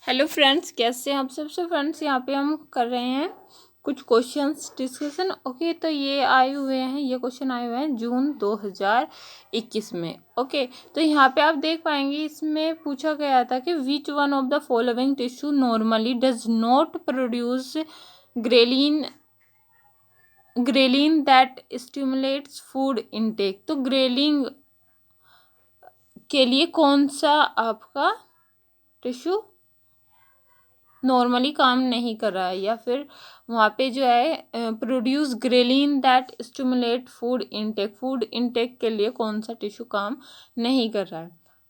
Hello friends, कैसे हैं आप सबसे। फ्रेंड्स यहाँ पे हम कर रहे हैं कुछ क्वेश्चंस डिस्कशन। ओके, तो ये क्वेश्चन आए हुए हैं जून 2021 में। ओके, तो यहाँ पे आप देख पाएंगे इसमें पूछा गया था कि which one of the following tissue normally does not produce ghrelin ghrelin that stimulates food intake. तो ग्रेलिन के लिए कौन सा आपका टिश्यू नॉर्मली काम नहीं कर रहा है, या फिर वहाँ पे जो है produce ghrelin that stimulate food intake के लिए कौन सा टिश्यू काम नहीं कर रहा है।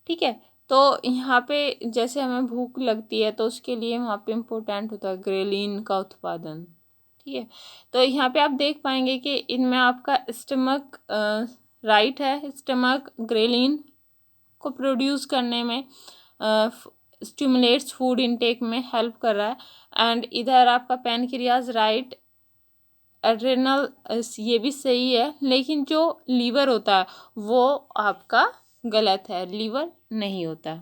ठीक है, तो यहाँ पे जैसे हमें भूख लगती है तो उसके लिए वहाँ पे इम्पोर्टेंट होता है ग्रेलिन का उत्पादन। ठीक है, तो यहाँ पे आप देख पाएंगे कि इनमें आपका स्टमक राइट है। स्टमक ग्रेलिन को प्रोड्यूस करने में स्टिमुलेट्स फूड इनटेक में हेल्प कर रहा है। एंड इधर आपका पैनक्रियाज राइट, एड्रेनल ये भी सही है, लेकिन जो लीवर होता है वो आपका गलत है, लीवर नहीं होता।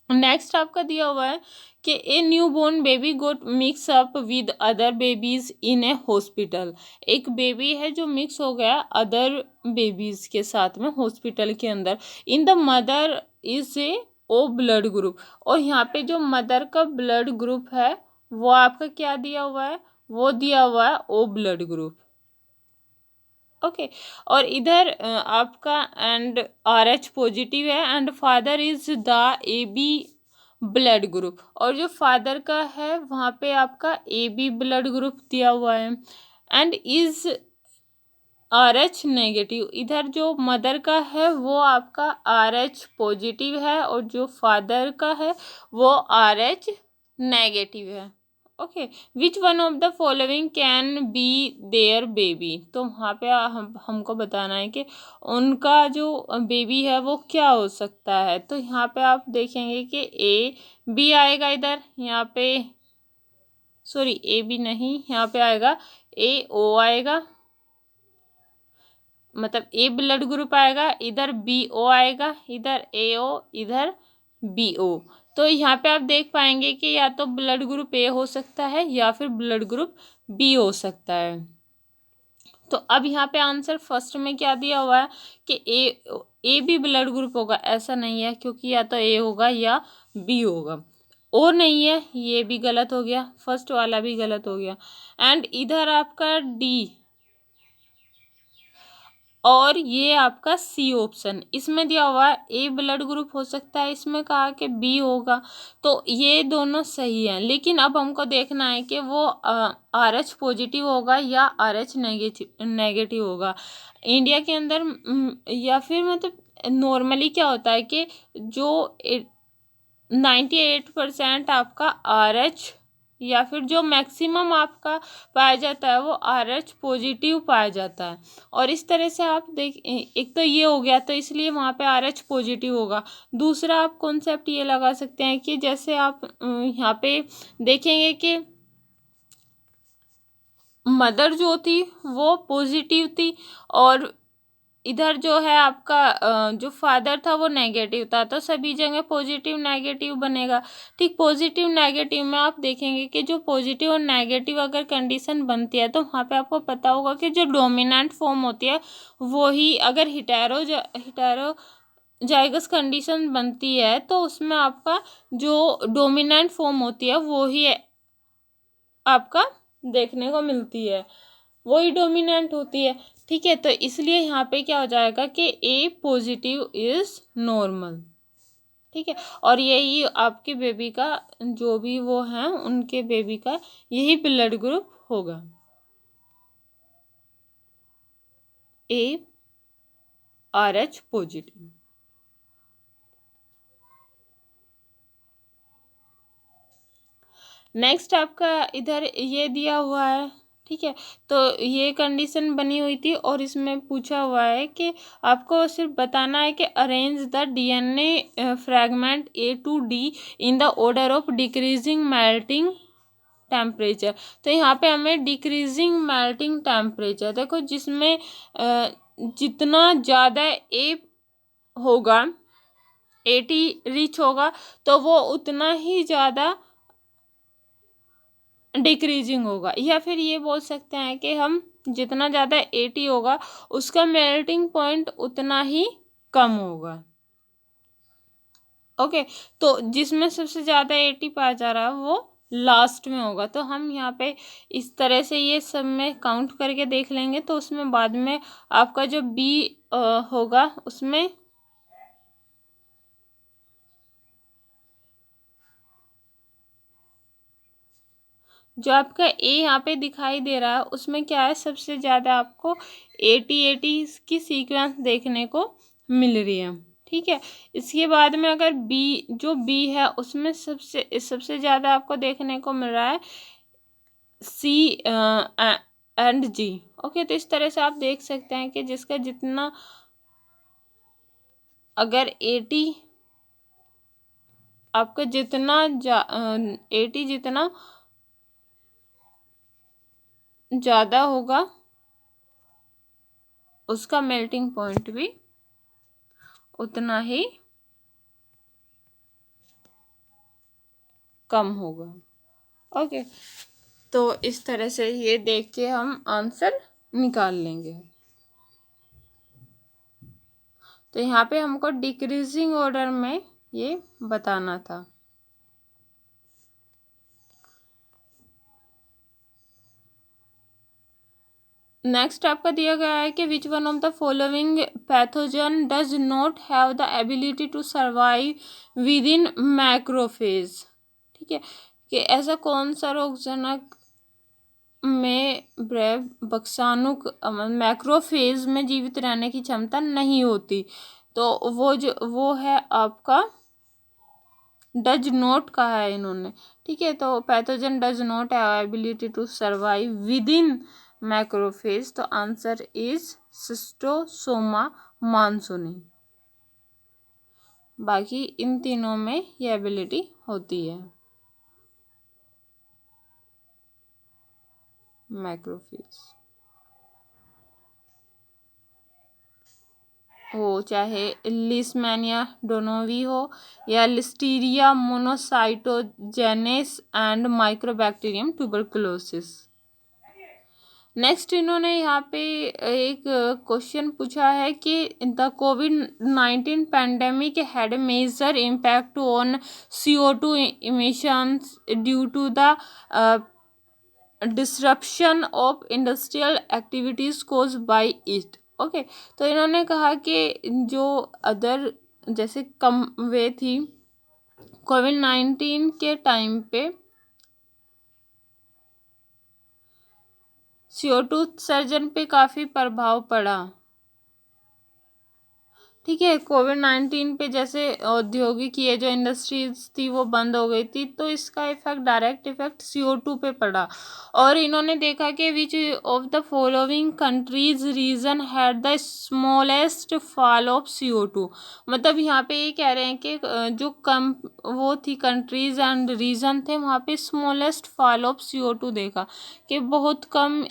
नेक्स्ट आपका दिया हुआ है कि a new born baby got mix up with other babies in a hospital. एक बेबी है जो मिक्स हो गया अदर बेबीज के साथ में हॉस्पिटल के अंदर। In the mother is a O blood group, और यहाँ पे जो मदर का ब्लड ग्रुप है वो आपका क्या दिया हुआ है, वो दिया हुआ है ओ ब्लड ग्रुप। ओके, और इधर आपका एंड RH पॉजिटिव है and father is the AB blood group, और जो फादर का है वहाँ पे आपका AB ब्लड ग्रुप दिया हुआ है एंड इज RH नेगेटिव। इधर जो मदर का है वो आपका RH पॉजिटिव है और जो फादर का है वो RH नेगेटिव है। Okay, which one of the following can be their baby. तो वहाँ पे हमको बताना है कि उनका जो बेबी है वो क्या हो सकता है। तो यहाँ पे आप देखेंगे कि AB आएगा इधर, यहाँ पे सॉरी AB नहीं, यहाँ पे आएगा AO आएगा, मतलब A ब्लड ग्रुप आएगा, इधर BO आएगा, इधर AO, इधर BO। तो यहाँ पे आप देख पाएंगे कि या तो ब्लड ग्रुप A हो सकता है या फिर ब्लड ग्रुप B हो सकता है। तो अब यहाँ पे आंसर फर्स्ट में क्या दिया हुआ है कि ए भी ब्लड ग्रुप होगा, ऐसा नहीं है, क्योंकि या तो A होगा या B होगा। और नहीं है, ये भी गलत हो गया, फर्स्ट वाला भी गलत हो गया। एंड इधर आपका D और ये आपका C ऑप्शन इसमें दिया हुआ है A ब्लड ग्रुप हो सकता है, इसमें कहा कि B होगा, तो ये दोनों सही हैं। लेकिन अब हमको देखना है कि वो RH पॉजिटिव होगा या RH नेगेटिव होगा इंडिया के अंदर, या फिर मतलब नॉर्मली क्या होता है कि जो 98% आपका RH या फिर जो मैक्सिमम आपका पाया जाता है वो RH पॉजिटिव पाया जाता है। और इस तरह से आप देख, एक तो ये हो गया, तो इसलिए वहाँ पे RH पॉजिटिव होगा। दूसरा आप कॉन्सेप्ट ये लगा सकते हैं कि जैसे आप यहाँ पे देखेंगे कि मदर जो थी वो पॉजिटिव थी और इधर जो है आपका जो फादर था वो नेगेटिव था, तो सभी जगह पॉजिटिव नेगेटिव बनेगा। ठीक, पॉजिटिव नेगेटिव में आप देखेंगे कि जो पॉजिटिव और नेगेटिव अगर कंडीशन बनती है तो वहाँ पे आपको पता होगा कि जो डोमिनेंट फॉर्म होती है वो ही, अगर हिटेरो जाइगस कंडीशन बनती है तो उसमें आपका जो डोमिनेंट फॉर्म होती है वो ही आपका देखने को मिलती है, वही डोमिनेंट होती है। ठीक है, तो इसलिए यहाँ पे क्या हो जाएगा कि A पॉजिटिव इज नॉर्मल। ठीक है, और यही आपके बेबी का जो भी वो हैं उनके बेबी का यही ब्लड ग्रुप होगा, A RH पॉजिटिव। नेक्स्ट आपका इधर ये दिया हुआ है। ठीक है, तो ये कंडीशन बनी हुई थी और इसमें पूछा हुआ है कि आपको सिर्फ बताना है कि arrange the DNA fragment A to D in the order of decreasing melting temperature. तो यहाँ पे हमें डिक्रीजिंग मेल्टिंग टेम्परेचर, देखो जिसमें जितना ज़्यादा A होगा 80 रीच होगा तो वो उतना ही ज़्यादा डिक्रीजिंग होगा। या फिर ये बोल सकते हैं कि हम जितना ज़्यादा 80 होगा उसका मेल्टिंग पॉइंट उतना ही कम होगा। ओके, तो जिसमें सबसे ज़्यादा 80 पाया जा रहा है वो लास्ट में होगा। तो हम यहाँ पे इस तरह से ये सब में काउंट करके देख लेंगे, तो उसमें बाद में आपका जो बी होगा उसमें जो आपका ए यहाँ पे दिखाई दे रहा है उसमें क्या है, सबसे ज़्यादा आपको 80 की सीक्वेंस देखने को मिल रही है। ठीक है, इसके बाद में अगर बी, जो बी है उसमें सबसे ज़्यादा आपको देखने को मिल रहा है सी एंड जी। ओके, तो इस तरह से आप देख सकते हैं कि जिसका जितना, अगर 80 आपका जितना 80 जितना ज़्यादा होगा उसका मेल्टिंग पॉइंट भी उतना ही कम होगा। ओके, तो इस तरह से ये देख के हम आंसर निकाल लेंगे। तो यहाँ पे हमको डिक्रीजिंग ऑर्डर में ये बताना था। नेक्स्ट आपका दिया गया है कि which one of the following pathogen does not have the ability to survive within macrophage. ठीक है, कि ऐसा कौन सा रोगजनक में ब्रेव बक्सानुक मैक्रोफेज में जीवित रहने की क्षमता नहीं होती। तो वो है आपका डज नॉट कहा है इन्होंने। ठीक है, तो pathogen does not have ability to survive within macrophage, तो आंसर इज सिस्टोसोमा मानसोनी। बाकी इन तीनों में ये एबिलिटी होती है मैक्रोफेज हो, चाहे लिस्मेनिया डोनोवी हो या Listeria monocytogenes and Mycobacterium tuberculosis. Next इन्होंने यहाँ पे एक क्वेश्चन पूछा है कि द कोविड-19 pandemic had major impact on CO2 emissions due to the disruption of industrial activities cause by it. Okay, तो इन्होंने कहा कि जो अदर जैसे कम वे थी कोविड-19 के टाइम पे CO2 उत्सर्जन पे काफ़ी प्रभाव पड़ा। ठीक है, कोविड-19 पे जैसे औद्योगिक ये जो इंडस्ट्रीज थी वो बंद हो गई थी, तो इसका इफेक्ट, डायरेक्ट इफेक्ट CO2 पे पड़ा। और इन्होंने देखा कि which of the following countries region had the smallest fall of CO2। मतलब यहाँ पे ये कह रहे हैं कि जो कम वो थी कंट्रीज एंड रीजन थे, वहाँ पे स्मॉलेस्ट फॉल ऑफ CO2 देखा कि बहुत कम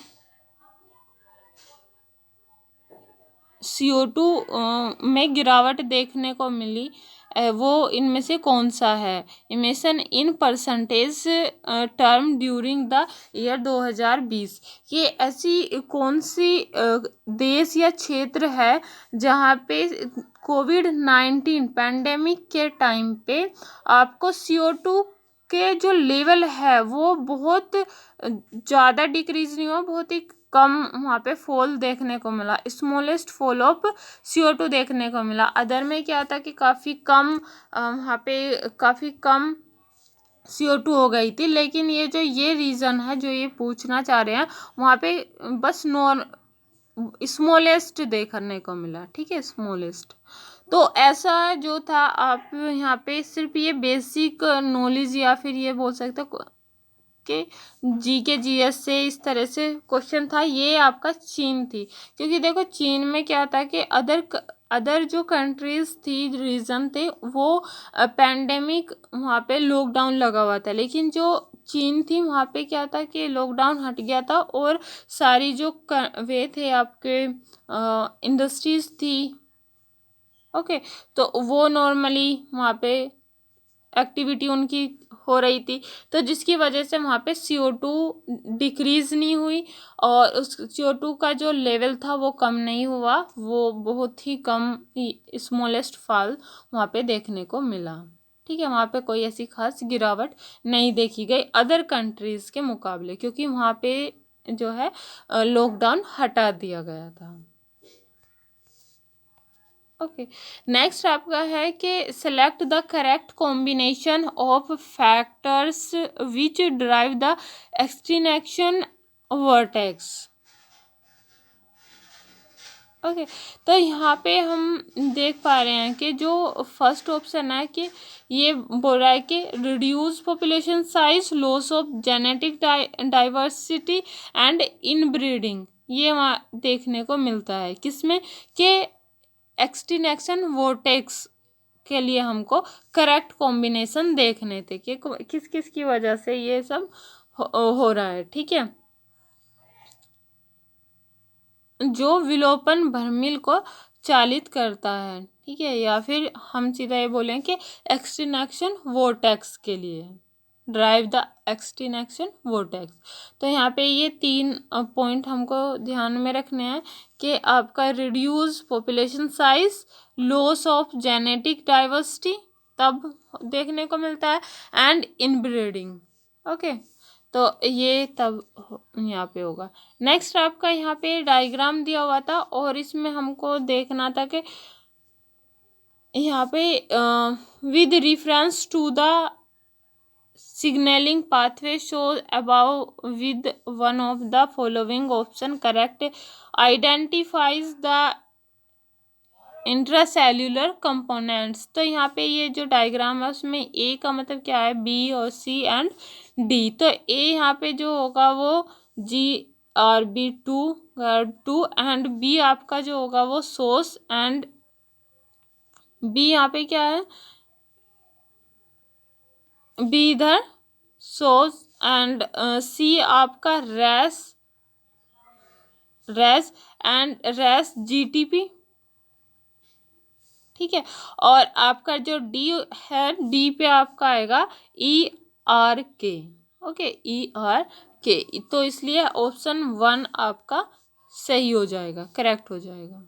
CO2 में गिरावट देखने को मिली। वो इनमें से कौन सा है? Emission in percentage term during the year 2020। ये ऐसी कौन सी देश या क्षेत्र है जहाँ पे कोविड-19 पैंडेमिक के टाइम पे आपको CO2 के जो लेवल है वो बहुत ज़्यादा डिक्रीज नहीं हुआ, बहुत ही कम वहाँ पे फॉल देखने को मिला, स्मॉलेस्ट फॉल ऑफ CO2 देखने को मिला। अदर में क्या था कि काफ़ी कम वहाँ पे काफ़ी कम CO2 हो गई थी। लेकिन ये रीज़न है जो ये पूछना चाह रहे हैं, वहाँ पे बस स्मॉलेस्ट देखने को मिला। ठीक है, स्मॉलेस्ट। तो ऐसा जो था, आप यहाँ पे सिर्फ ये बेसिक नॉलेज या फिर ये बोल सकते हो कि GS से इस तरह से क्वेश्चन था। ये आपका चीन थी, क्योंकि देखो चीन में क्या था कि अदर जो कंट्रीज थी, रीजन थे, वो पैंडेमिक वहाँ पे लॉकडाउन लगा हुआ था, लेकिन जो चीन थी वहाँ पे क्या था कि लॉकडाउन हट गया था और सारी जो वे थे आपके इंडस्ट्रीज थी ओके, तो वो नॉर्मली वहाँ पे एक्टिविटी उनकी हो रही थी, तो जिसकी वजह से वहाँ पे CO2 डिक्रीज़ नहीं हुई और उस CO2 का जो लेवल था वो कम नहीं हुआ, वो बहुत ही कम स्मॉलेस्ट फॉल वहाँ पे देखने को मिला। ठीक है, वहाँ पे कोई ऐसी खास गिरावट नहीं देखी गई अदर कंट्रीज़ के मुकाबले, क्योंकि वहाँ पे जो है लॉकडाउन हटा दिया गया था। ओके, नेक्स्ट आपका है कि select the correct combination of factors which drive the extinction vertex. Okay, तो यहाँ पे हम देख पा रहे हैं कि जो फर्स्ट ऑप्शन है कि ये बोल रहा है कि reduce population size, loss of genetic diversity and inbreeding, ये वहाँ देखने को मिलता है किसमें कि एक्सटिंक्शन वोर्टेक्स के लिए हमको करेक्ट कॉम्बिनेशन देखने थे कि किस किस की वजह से ये सब हो रहा है। ठीक है, जो विलोपन भ्रमिल को चालित करता है। ठीक है, या फिर हम सीधा ये बोलें कि एक्सटिंक्शन वोर्टेक्स के लिए ड्राइव द एक्सटिंक्शन वोर्टेक्स। तो यहाँ पे ये 3 पॉइंट हमको ध्यान में रखने हैं कि आपका reduce population size, loss of genetic diversity तब देखने को मिलता है, एंड इनब्रीडिंग। ओके, तो ये तब यहाँ पे होगा। नेक्स्ट आपका यहाँ पे डायग्राम दिया हुआ था और इसमें हमको देखना था कि यहाँ पे with reference to the signaling pathway shown above with one of the following option correct identifies the intracellular components. तो यहाँ पे ये जो डायग्राम है उसमें ए का मतलब क्या है, बी और सी एंड डी। तो ए यहाँ पे जो होगा वो GRB2 एंड बी आपका जो होगा वो सोर्स एंड बी यहाँ पे क्या है, बी इधर सोर्स एंड सी आपका रेस एंड रेस GTP। ठीक है, और आपका जो डी है, डी पे आपका आएगा ERK। ओके, ERK, तो इसलिए ऑप्शन 1 आपका सही हो जाएगा, करेक्ट हो जाएगा।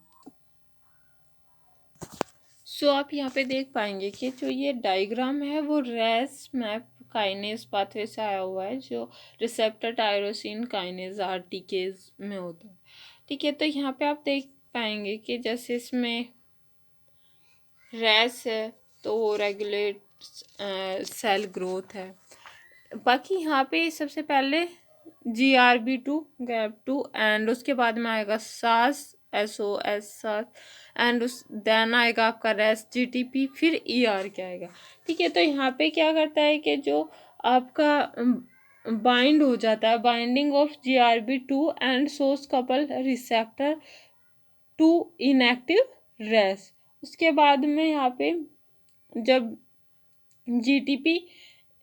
सो आप यहाँ पे देख पाएंगे कि जो ये डायग्राम है वो रेस मैप काइनेज पाथवे से आया हुआ है, जो रिसेप्टर टायरोसिन काइनेज RTKs में होता है। ठीक है, तो यहाँ पे आप देख पाएंगे कि जैसे इसमें रेस है तो वो रेगुलेट सेल ग्रोथ है। बाकी यहाँ पे सबसे पहले GRB2 GAP2 एंड उसके बाद में आएगा SOS एंड उस देन आएगा आपका रेस GTP, फिर ER आएगा। ठीक है, तो यहाँ पे क्या करता है कि जो आपका बाइंड हो जाता है, binding of GRB2 and source couple receptor to inactive ras. उसके बाद में यहाँ पे जब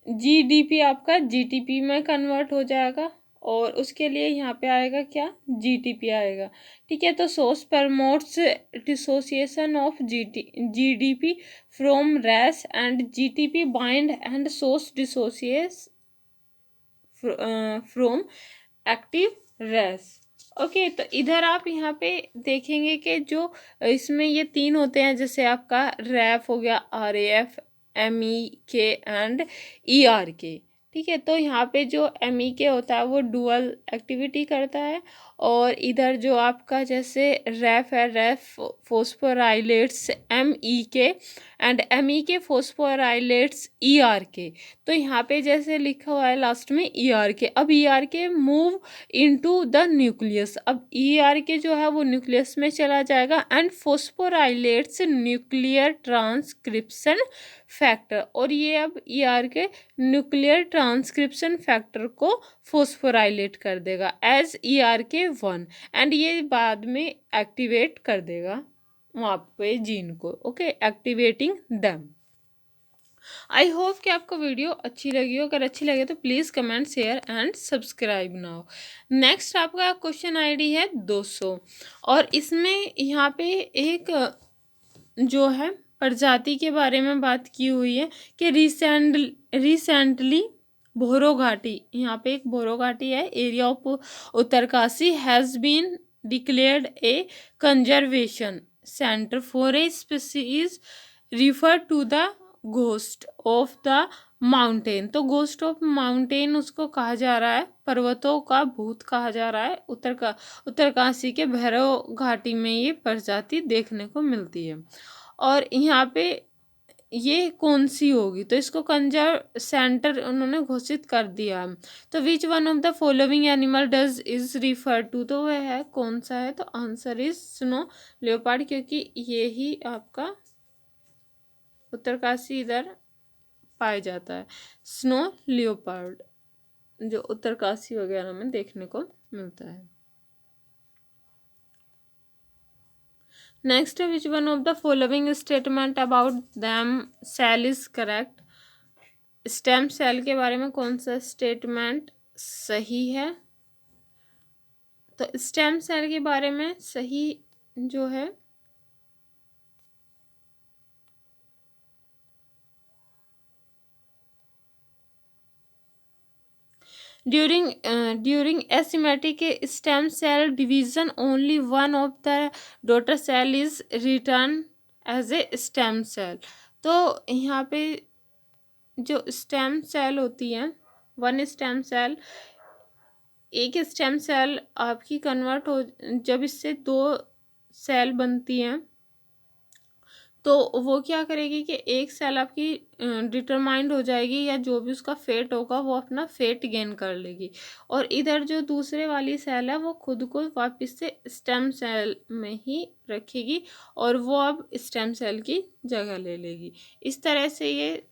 GDP आपका GTP में कन्वर्ट हो जाएगा और उसके लिए यहाँ पे आएगा क्या, GTP आएगा। ठीक है, तो source promotes dissociation of GDP from Ras and GTP bind and source dissociates from active Ras. Okay, तो इधर आप यहाँ पे देखेंगे कि जो इसमें ये 3 होते हैं, जैसे आपका रैफ हो गया, RAF, MEK एंड ERK। ठीक है, तो यहाँ पे जो MEK होता है वो डुअल एक्टिविटी करता है, और इधर जो आपका जैसे रैफ है, रैफ फोस्फोराइलेट्स MEK एंड MEK फोस्फोराइलेट्स ERK। तो यहाँ पे जैसे लिखा हुआ है लास्ट में ERK, अब ERK move into the nucleus, अब ERK जो है वो न्यूक्लियस में चला जाएगा एंड फोस्फोराइलेट्स न्यूक्लियर ट्रांसक्रिप्शन फैक्टर, और ये अब ERK न्यूक्लियर ट्रांसक्रिप्शन फैक्टर को फोस्फोराइलेट कर देगा एज ERK1 एंड ये बाद में एक्टिवेट कर देगा वहाँ पे जीन को। Okay, activating them. I hope कि आपको वीडियो अच्छी लगी हो, अगर अच्छी लगे तो please comment, share and subscribe now. Next आपका क्वेश्चन ID है 200 और इसमें यहाँ पे एक जो है प्रजाति के बारे में बात की हुई है कि रिसेंटली भोरो घाटी, यहाँ पे एक भोरो घाटी है, area of Uttarkashi has been declared a conservation centre for a species refer to the ghost of the mountain. तो घोस्ट ऑफ माउंटेन उसको कहा जा रहा है, पर्वतों का भूत कहा जा रहा है। उत्तरकाशी के भैरव घाटी में ये प्रजाति देखने को मिलती है। और यहाँ पे ये कौन सी होगी, तो इसको कंजर्व सेंटर उन्होंने घोषित कर दिया। तो which one of the following animal does is refer to, तो वह है कौन सा है, तो आंसर इज स्नो लेपर्ड, क्योंकि ये ही आपका उत्तरकाशी इधर पाया जाता है। स्नो लियोपार्ड जो उत्तरकाशी वगैरह में देखने को मिलता है। नेक्स्ट है which one of the following statement about them cell is correct. Stem cell के बारे में कौन सा स्टेटमेंट सही है, तो स्टेम सेल के बारे में सही जो है during asymmetric stem cell division only one of the daughter cell is returned as a stem cell। तो यहाँ पे जो स्टेम सेल होती है, वन स्टेम सेल, एक स्टेम सेल आपकी कन्वर्ट हो, जब इससे दो सेल बनती हैं तो वो क्या करेगी कि एक सेल आपकी डिटरमाइंड हो जाएगी, या जो भी उसका फेट होगा वो अपना फेट गेन कर लेगी, और इधर जो दूसरे वाली सेल है वो खुद को वापस से स्टेम सेल में ही रखेगी और वो अब स्टेम सेल की जगह ले लेगी। इस तरह से ये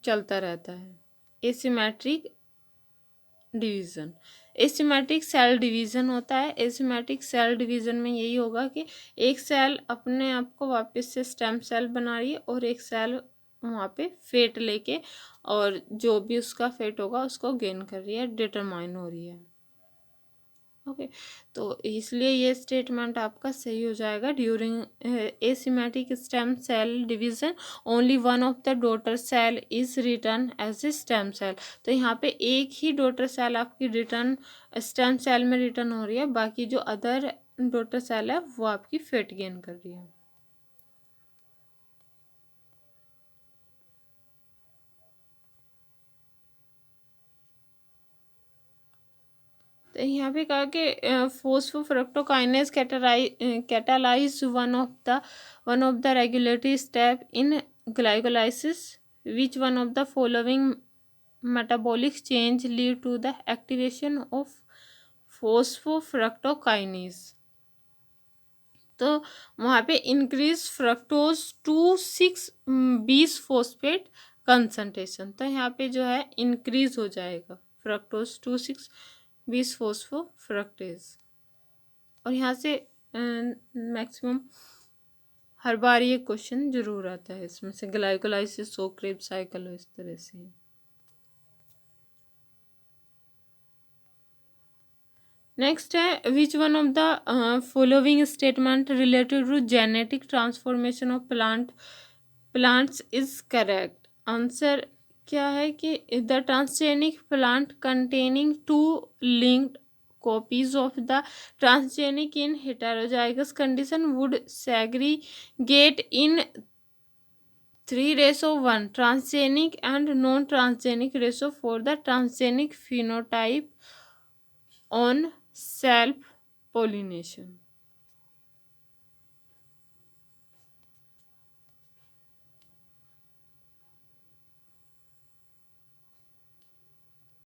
चलता रहता है asymmetric division. Asymmetric cell division होता है। एसिमेट्रिक सेल डिवीज़न में यही होगा कि एक सेल अपने आप को वापस से स्टेम सेल बना रही है और एक सेल वहाँ पे फेट लेके और जो भी उसका फेट होगा उसको गेन कर रही है, डिटरमाइन हो रही है। ओके तो इसलिए ये स्टेटमेंट आपका सही हो जाएगा। During asymmetric stem cell division only one of the daughter cell is return as a stem cell. तो यहाँ पे एक ही डॉटर सेल आपकी रिटर्न स्टेम सेल में रिटर्न हो रही है, बाकी जो अदर डॉटर सेल है वो आपकी फेट गेन कर रही है। तो यहाँ पे कहा कि phosphofructokinase catalyse one of the regulatory step in glycolysis. Which one of the following metabolic change lead to the activation of phosphofructokinase. तो वहाँ पे increase fructose two 6 phosphate concentration. तो यहाँ पे जो है इंक्रीज हो जाएगा फ्रक्टोज टू 6 फोस्फोफ्रक्टेज। और यहाँ से मैक्सिमम हर बार ये क्वेश्चन जरूर आता है इसमें से, ग्लाइकोलाइसिस हो, क्रेब्स साइकिल हो, इस तरह से। नेक्स्ट है which one of the following statement related to genetic transformation of plants is correct. Answer क्या है कि the transgenic plant containing 2 linked copies of the transgenic in heterozygous condition would segregate in 3:1 transgenic and non-transgenic ratio for the transgenic phenotype on self pollination।